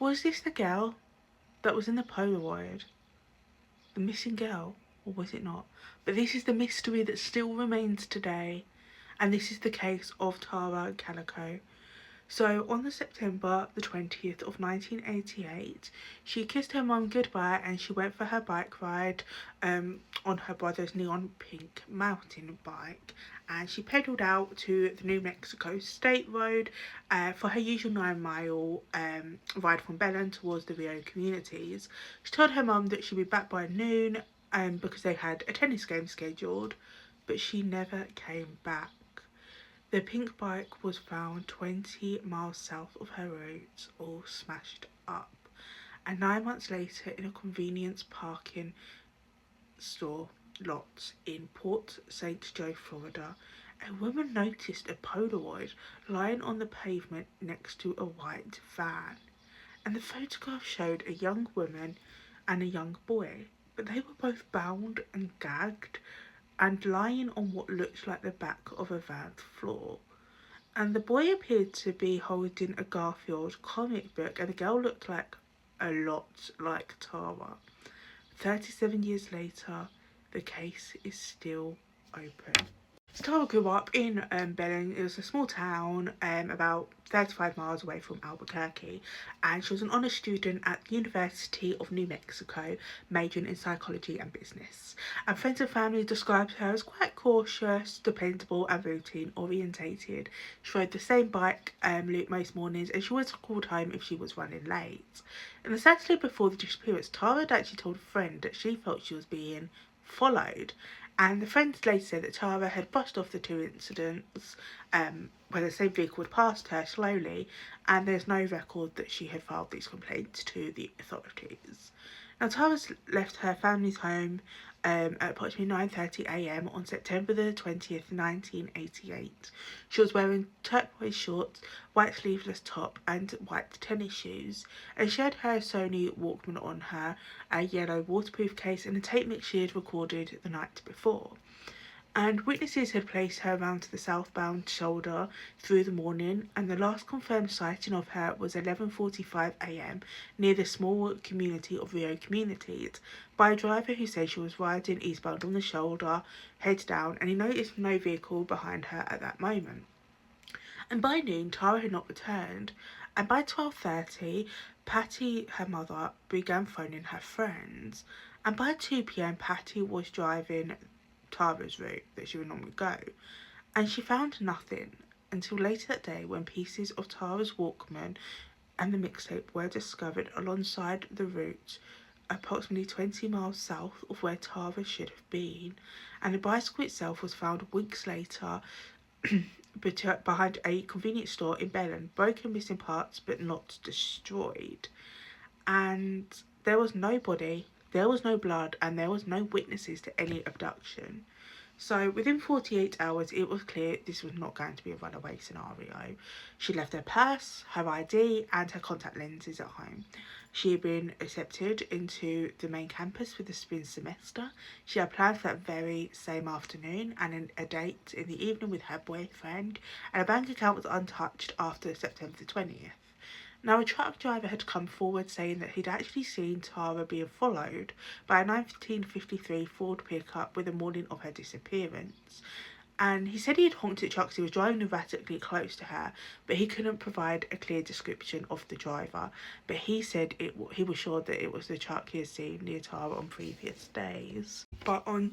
Was this the girl that was in the Polaroid? The missing girl? Or was it not? But this is the mystery that still remains today. And this is the case of Tara Calico. So on the September the 20th of 1988, she kissed her mum goodbye and she went for her bike ride on her brother's neon pink mountain bike, and she pedalled out to the New Mexico State Road for her usual 9-mile ride from Belen towards the Rio communities. She told her mum that she'd be back by noon because they had a tennis game scheduled, but she never came back. The pink bike was found 20 miles south of her route, all smashed up. And 9 months later, in a convenience parking store lot in Port St. Joe, Florida, a woman noticed a Polaroid lying on the pavement next to a white van. And the photograph showed a young woman and a young boy, but they were both bound and gagged and lying on what looked like the back of a van's floor. And the boy appeared to be holding a Garfield comic book, and the girl looked like a lot like Tara. 37 years later, the case is still open. So Tara grew up in Belen. It was a small town about 35 miles away from Albuquerque, and she was an honour student at the University of New Mexico, majoring in psychology and business. And friends and family described her as quite cautious, dependable and routine orientated. She rode the same bike loop most mornings, and she always called home if she was running late. And the Saturday before the disappearance, Tara had actually told a friend that she felt she was being followed, and the friends later said that Tara had brushed off the two incidents where the same vehicle had passed her slowly, and there's no record that she had filed these complaints to the authorities. Now, Tara's left her family's home at approximately 9:30 a.m. on September the 20th, 1988. She was wearing turquoise shorts, white sleeveless top and white tennis shoes, and she had her Sony Walkman on her, a yellow waterproof case and a tape mix she had recorded the night before. And witnesses had placed her around the southbound shoulder through the morning, and the last confirmed sighting of her was 11:45 a.m. near the small community of Rio Communities by a driver who said she was riding eastbound on the shoulder, head down, and he noticed no vehicle behind her at that moment. And by noon, Tara had not returned, and by 12:30, Patty, her mother, began phoning her friends, and by 2 p.m. Patty was driving Tara's route that she would normally go, and she found nothing until later that day when pieces of Tara's Walkman and the mixtape were discovered alongside the route approximately 20 miles south of where Tara should have been, and the bicycle itself was found weeks later behind a convenience store in Belen, broken, missing parts but not destroyed. And there was no body, there was no blood, and there was no witnesses to any abduction. So within 48 hours, it was clear this was not going to be a runaway scenario. She left her purse, her ID, and her contact lenses at home. She had been accepted into the main campus for the spring semester. She had planned for that very same afternoon and a date in the evening with her boyfriend, and her bank account was untouched after September the 20th. Now, a truck driver had come forward saying that he'd actually seen Tara being followed by a 1953 Ford pickup with the morning of her disappearance. And he said he had honked at the truck as he was driving erratically close to her, but he couldn't provide a clear description of the driver. But he said he was sure that it was the truck he had seen near Tara on previous days. But on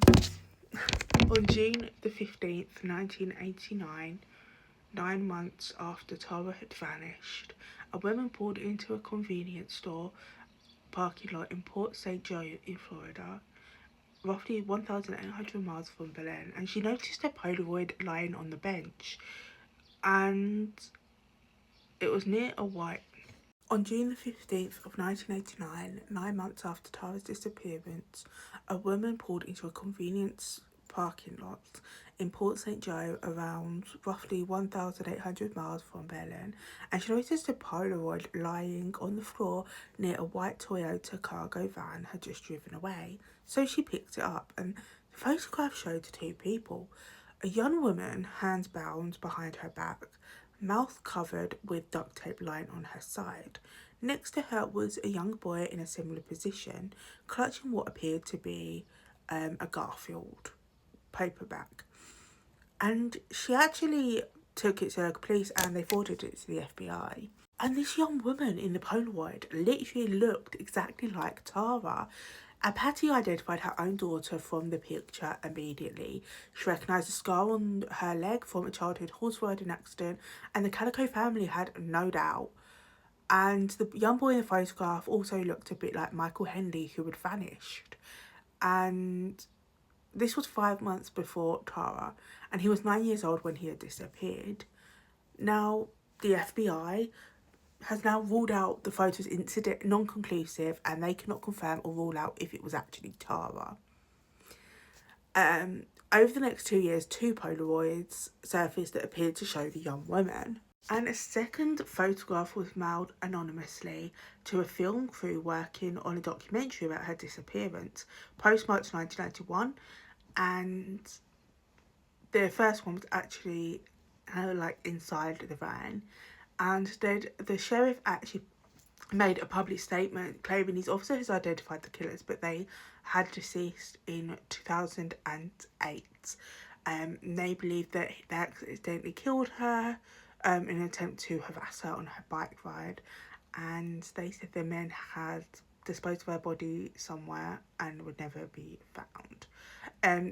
June the 15th, 1989, 9 months after Tara had vanished, a woman pulled into a convenience store parking lot in Port St. Joe in Florida, roughly 1,800 miles from Belen, and she noticed a Polaroid lying on the bench, and it was near a white. On June the 15th of 1989, 9 months after Tara's disappearance, a woman pulled into a convenience parking lot in Port St. Joe, around roughly 1,800 miles from Belen, and she noticed a Polaroid lying on the floor near a white Toyota cargo van had just driven away. So she picked it up, and the photograph showed two people. A young woman, hands bound behind her back, mouth covered with duct tape lying on her side. Next to her was a young boy in a similar position, clutching what appeared to be a Garfield paperback. And she actually took it to the police and they forwarded it to the FBI. And this young woman in the Polaroid literally looked exactly like Tara. And Patty identified her own daughter from the picture immediately. She recognised a scar on her leg from a childhood horse riding accident, and the Calico family had no doubt. And the young boy in the photograph also looked a bit like Michael Henley, who had vanished. And this was 5 months before Tara, and he was 9 years old when he had disappeared. Now, the FBI has now ruled out the photos incident non-conclusive, and they cannot confirm or rule out if it was actually Tara. Over the next 2 years, 2 Polaroids surfaced that appeared to show the young woman. And a second photograph was mailed anonymously to a film crew working on a documentary about her disappearance, post-March 1991, and the first one was actually inside the van, and the sheriff actually made a public statement claiming his officer has identified the killers, but they had deceased in 2008. They believed that they accidentally killed her in an attempt to harass her on her bike ride, and they said the men had disposed of her body somewhere and would never be found.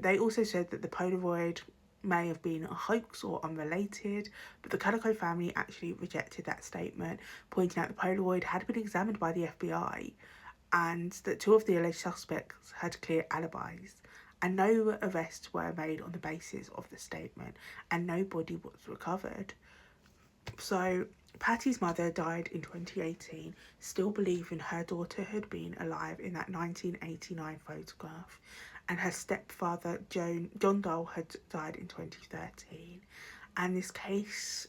They also said that the Polaroid may have been a hoax or unrelated, but the Calico family actually rejected that statement, pointing out the Polaroid had been examined by the FBI and that 2 of the alleged suspects had clear alibis, and no arrests were made on the basis of the statement, and no body was recovered. So Patty's mother died in 2018, still believing her daughter had been alive in that 1989 photograph, and her stepfather John Doll had died in 2013. And this case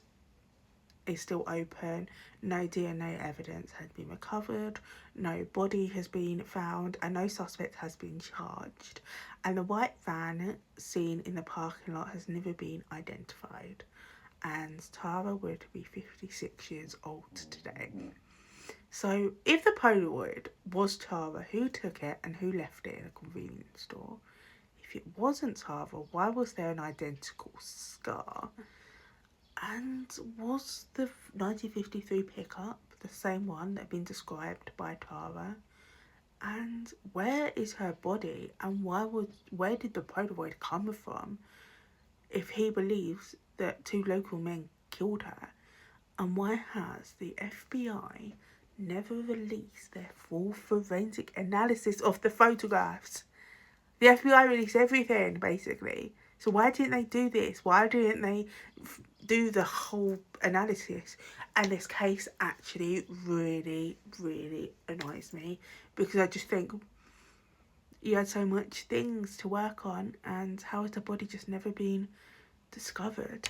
is still open. No DNA evidence has been recovered, no body has been found, and no suspect has been charged. And the white van seen in the parking lot has never been identified. And Tara would be 56 years old today. So if the Polaroid was Tara, who took it and who left it in a convenience store? If it wasn't Tara, why was there an identical scar? And was the 1953 pickup the same one that had been described by Tara? And where is her body, and where did the Polaroid come from if he believes that 2 local men killed her? And why has the FBI never released their full forensic analysis of the photographs? The FBI released everything, basically. So why didn't they do this? Why didn't they do the whole analysis? And this case actually really, really annoys me, because I just think you had so much things to work on, and how has the body just never been discovered?